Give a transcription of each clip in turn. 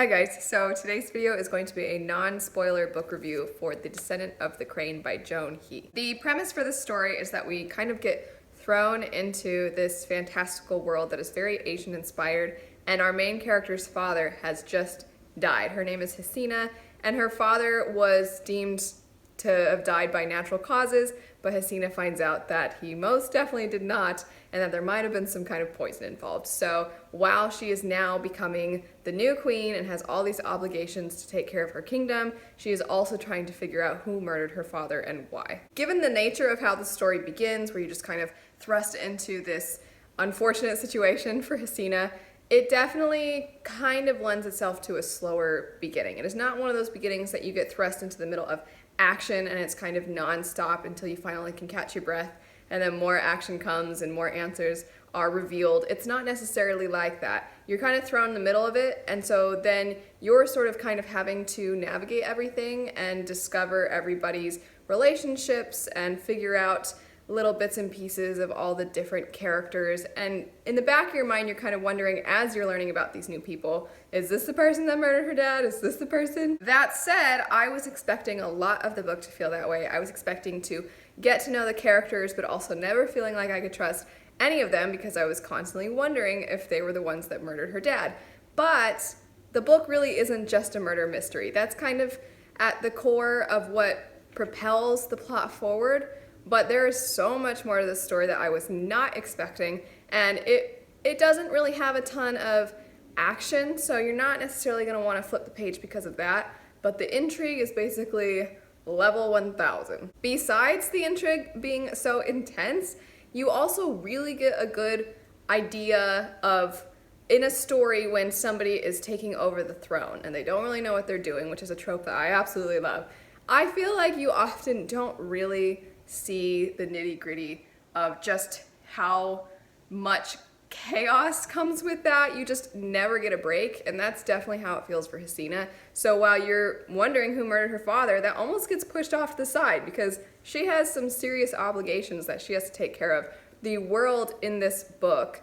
Hi guys, so today's video is going to be a non-spoiler book review for The Descendant of the Crane by Joan He. The premise for this story is that we kind of get thrown into this fantastical world that is very Asian inspired, and our main character's father has just died. Her name is Hasina, and her father was deemed to have died by natural causes, but Hasina finds out that he most definitely did not, and that there might have been some kind of poison involved. So while she is now becoming the new queen and has all these obligations to take care of her kingdom, she is also trying to figure out who murdered her father and why. Given the nature of how the story begins, where you just kind of thrust into this unfortunate situation for Hasina, it definitely kind of lends itself to a slower beginning. It is not one of those beginnings that you get thrust into the middle of action and it's kind of non-stop until you finally can catch your breath and then more action comes and more answers are revealed. It's not necessarily like that. You're kind of thrown in the middle of it, and so then you're sort of kind of having to navigate everything and discover everybody's relationships and figure out little bits and pieces of all the different characters. And in the back of your mind, you're kind of wondering as you're learning about these new people, is this the person that murdered her dad? Is this the person? That said, I was expecting a lot of the book to feel that way. I was expecting to get to know the characters, but also never feeling like I could trust any of them because I was constantly wondering if they were the ones that murdered her dad. But the book really isn't just a murder mystery. That's kind of at the core of what propels the plot forward. But there is so much more to this story that I was not expecting, and it doesn't really have a ton of action, so you're not necessarily going to want to flip the page because of that, but the intrigue is basically level 1000. Besides the intrigue being so intense, you also really get a good idea of, in a story, when somebody is taking over the throne and they don't really know what they're doing, which is a trope that I absolutely love. I feel like you often don't really see the nitty-gritty of just how much chaos comes with that. You just never get a break, and that's definitely how it feels for Hasina. So while you're wondering who murdered her father, that almost gets pushed off to the side because she has some serious obligations that she has to take care of. The world in this book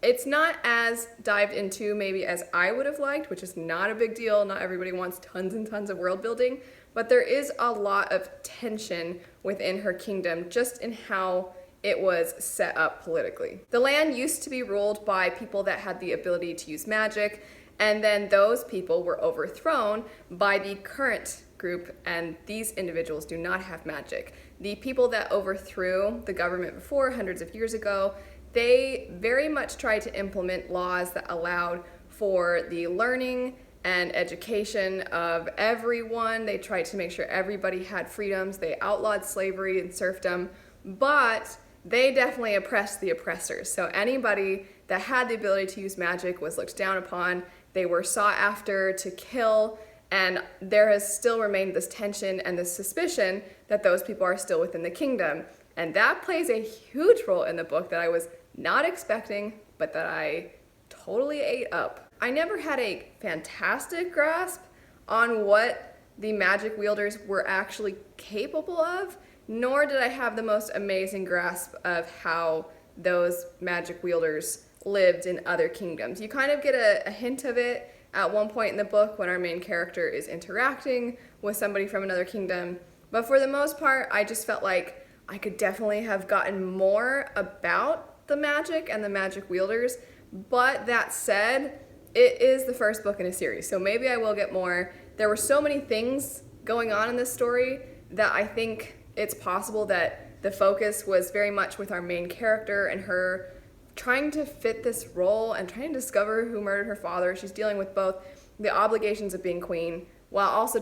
it's not as dived into maybe as I would have liked, which is not a big deal. Not everybody wants tons and tons of world building, but there is a lot of tension within her kingdom just in how it was set up politically. The land used to be ruled by people that had the ability to use magic, and then those people were overthrown by the current group, and these individuals do not have magic. The people that overthrew the government before, hundreds of years ago, they very much tried to implement laws that allowed for the learning and education of everyone. They tried to make sure everybody had freedoms. They outlawed slavery and serfdom, but they definitely oppressed the oppressors. So anybody that had the ability to use magic was looked down upon. They were sought after to kill, and there has still remained this tension and this suspicion that those people are still within the kingdom. And that plays a huge role in the book that I was not expecting, but that I totally ate up. I never had a fantastic grasp on what the magic wielders were actually capable of, nor did I have the most amazing grasp of how those magic wielders lived in other kingdoms. You kind of get a hint of it at one point in the book when our main character is interacting with somebody from another kingdom, but for the most part, I just felt like I could definitely have gotten more about the magic and the magic wielders, but that said, it is the first book in a series, so maybe I will get more. There were so many things going on in this story that I think it's possible that the focus was very much with our main character and her trying to fit this role and trying to discover who murdered her father. She's dealing with both the obligations of being queen while also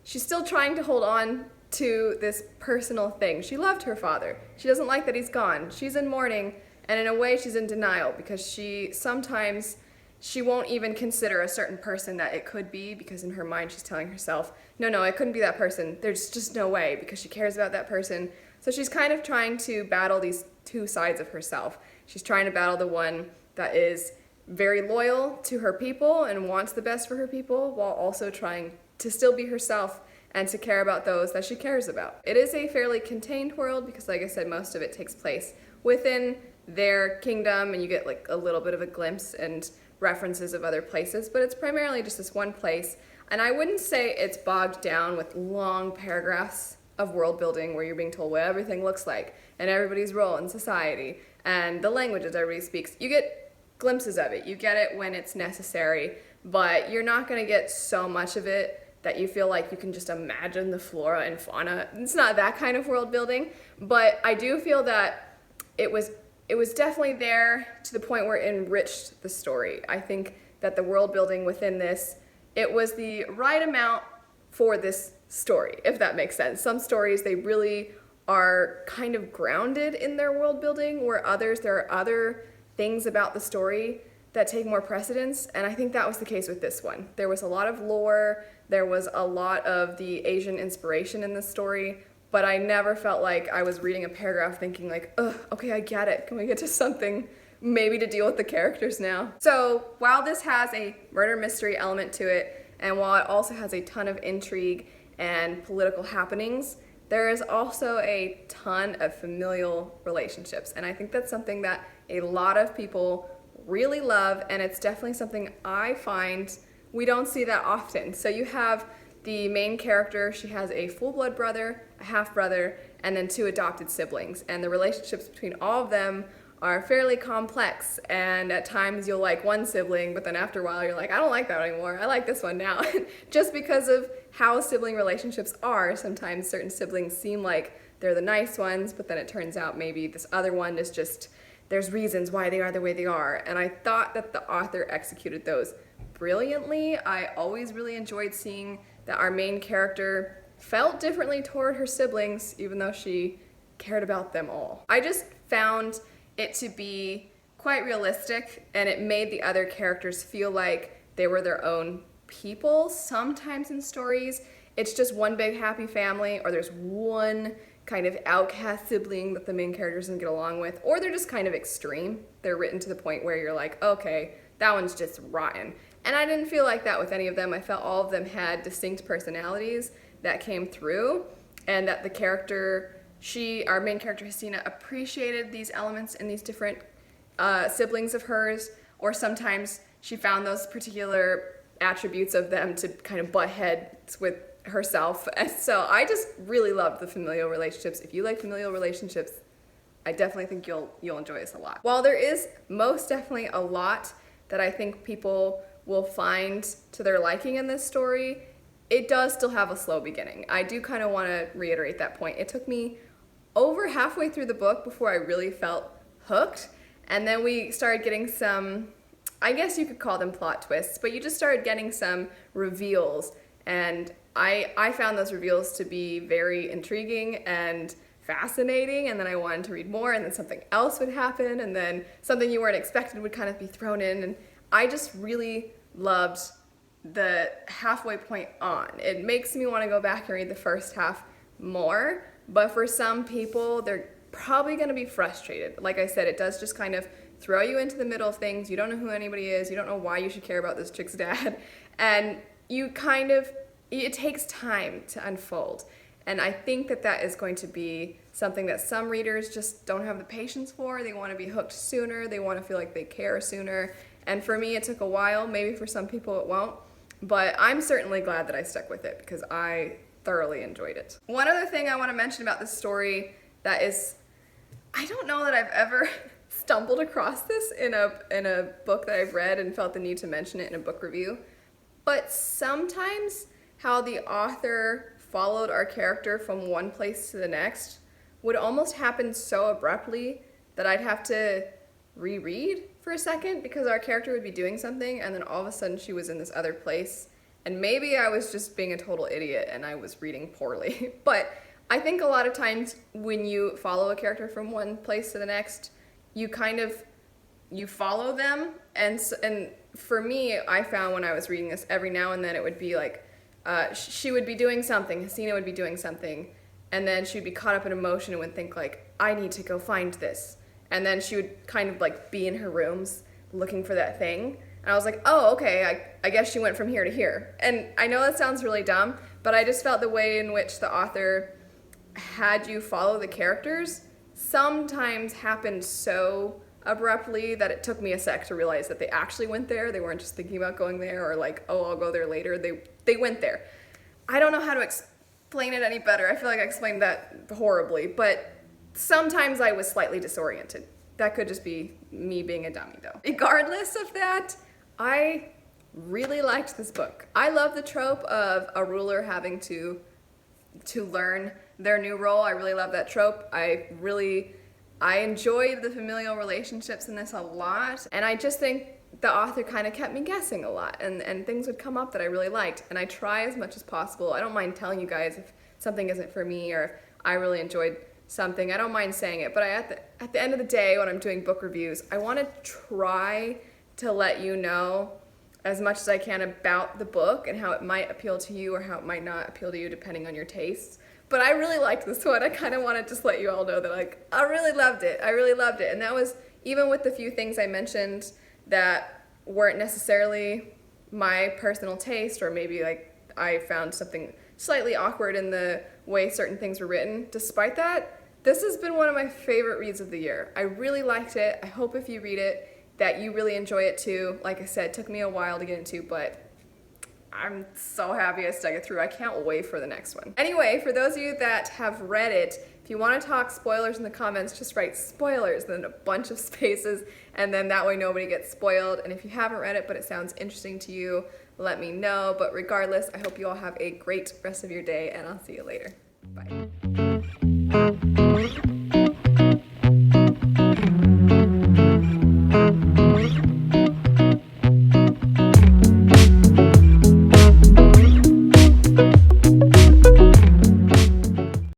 she's still trying to hold on to this personal thing. She loved her father. She doesn't like that he's gone. She's in mourning, and in a way she's in denial because sometimes she won't even consider a certain person that it could be, because in her mind she's telling herself, no, it couldn't be that person. There's just no way, because she cares about that person. So she's kind of trying to battle these two sides of herself. She's trying to battle the one that is very loyal to her people and wants the best for her people, while also trying to still be herself and to care about those that she cares about. It is a fairly contained world because, like I said, most of it takes place within their kingdom, and you get like a little bit of a glimpse and references of other places, but it's primarily just this one place. And I wouldn't say it's bogged down with long paragraphs of world building where you're being told what everything looks like and everybody's role in society and the languages everybody speaks. You get glimpses of it. You get it when it's necessary, but you're not going to get so much of it that you feel like you can just imagine the flora and fauna. It's not that kind of world building, but I do feel that it was definitely there to the point where it enriched the story. I think that the world building within this, it was the right amount for this story, if that makes sense. Some stories, they really are kind of grounded in their world building, where others, there are other things about the story that take more precedence, and I think that was the case with this one. There was a lot of lore, there was a lot of the Asian inspiration in the story, but I never felt like I was reading a paragraph thinking like, ugh, okay, I get it. Can we get to something maybe to deal with the characters now? So while this has a murder mystery element to it, and while it also has a ton of intrigue and political happenings, there is also a ton of familial relationships, and I think that's something that a lot of people really love, and it's definitely something I find we don't see that often. So you have the main character, she has a full-blood brother, a half-brother, and then 2 adopted siblings, and the relationships between all of them are fairly complex, and at times you'll like one sibling, but then after a while you're like, I don't like that anymore, I like this one now. Just because of how sibling relationships are, sometimes certain siblings seem like they're the nice ones, but then it turns out maybe this other one is just, there's reasons why they are the way they are. And I thought that the author executed those brilliantly. I always really enjoyed seeing that our main character felt differently toward her siblings, even though she cared about them all. I just found it to be quite realistic, and it made the other characters feel like they were their own people. Sometimes in stories, it's just one big happy family, or there's one kind of outcast sibling that the main character doesn't get along with, or they're just kind of extreme. They're written to the point where you're like, okay, that one's just rotten. And I didn't feel like that with any of them. I felt all of them had distinct personalities that came through, and that the character, our main character Hasina, appreciated these elements in these different siblings of hers, or sometimes she found those particular attributes of them to kind of butt heads with herself. And so I just really loved the familial relationships. If you like familial relationships, I definitely think you'll enjoy this a lot. While there is most definitely a lot that I think people will find to their liking in this story, it does still have a slow beginning. I do kind of want to reiterate that point. It took me over halfway through the book before I really felt hooked, and then we started getting some, I guess you could call them plot twists, but you just started getting some reveals, and I found those reveals to be very intriguing and fascinating, and then I wanted to read more, and then something else would happen, and then something you weren't expecting would kind of be thrown in, and I just really loved the halfway point on. It makes me want to go back and read the first half more, but for some people, they're probably going to be frustrated. Like I said, it does just kind of throw you into the middle of things. You don't know who anybody is. You don't know why you should care about this chick's dad, and you kind of, it takes time to unfold. And I think that that is going to be something that some readers just don't have the patience for. They want to be hooked sooner. They want to feel like they care sooner. And for me, it took a while. Maybe for some people it won't. But I'm certainly glad that I stuck with it because I thoroughly enjoyed it. One other thing I want to mention about this story that is, I don't know that I've ever stumbled across this in a book that I've read and felt the need to mention it in a book review. But sometimes how the author followed our character from one place to the next would almost happen so abruptly that I'd have to reread for a second because our character would be doing something and then all of a sudden she was in this other place. And maybe I was just being a total idiot and I was reading poorly. But I think a lot of times when you follow a character from one place to the next, you follow them. And for me, I found when I was reading this, every now and then it would be like, she would be doing something, Hasina would be doing something, and then she'd be caught up in emotion and would think like, I need to go find this. And then she would kind of like be in her rooms looking for that thing. And I was like, oh, okay, I guess she went from here to here. And I know that sounds really dumb, but I just felt the way in which the author had you follow the characters sometimes happened so abruptly that it took me a sec to realize that they actually went there. They weren't just thinking about going there or like, oh, I'll go there later. They went there. I don't know how to explain it any better. I feel like I explained that horribly, but sometimes I was slightly disoriented. That could just be me being a dummy though. Regardless of that, I really liked this book. I love the trope of a ruler having to learn their new role. I really love that trope. I enjoyed the familial relationships in this a lot, and I just think the author kind of kept me guessing a lot, and things would come up that I really liked, and I try as much as possible. I don't mind telling you guys if something isn't for me or if I really enjoyed something. I don't mind saying it, but at the end of the day, when I'm doing book reviews, I want to try to let you know as much as I can about the book and how it might appeal to you or how it might not appeal to you depending on your tastes. But I really liked this one. I kind of want to just let you all know that like I really loved it. I really loved it. And that was even with the few things I mentioned that weren't necessarily my personal taste, or maybe like I found something slightly awkward in the way certain things were written. Despite that, this has been one of my favorite reads of the year. I really liked it. I hope if you read it that you really enjoy it too. Like I said, it took me a while to get into, but I'm so happy I stuck it through. I can't wait for the next one. Anyway, for those of you that have read it, if you want to talk spoilers in the comments, just write spoilers, then a bunch of spaces, and then that way nobody gets spoiled. And if you haven't read it, but it sounds interesting to you, let me know. But regardless, I hope you all have a great rest of your day, and I'll see you later. Bye.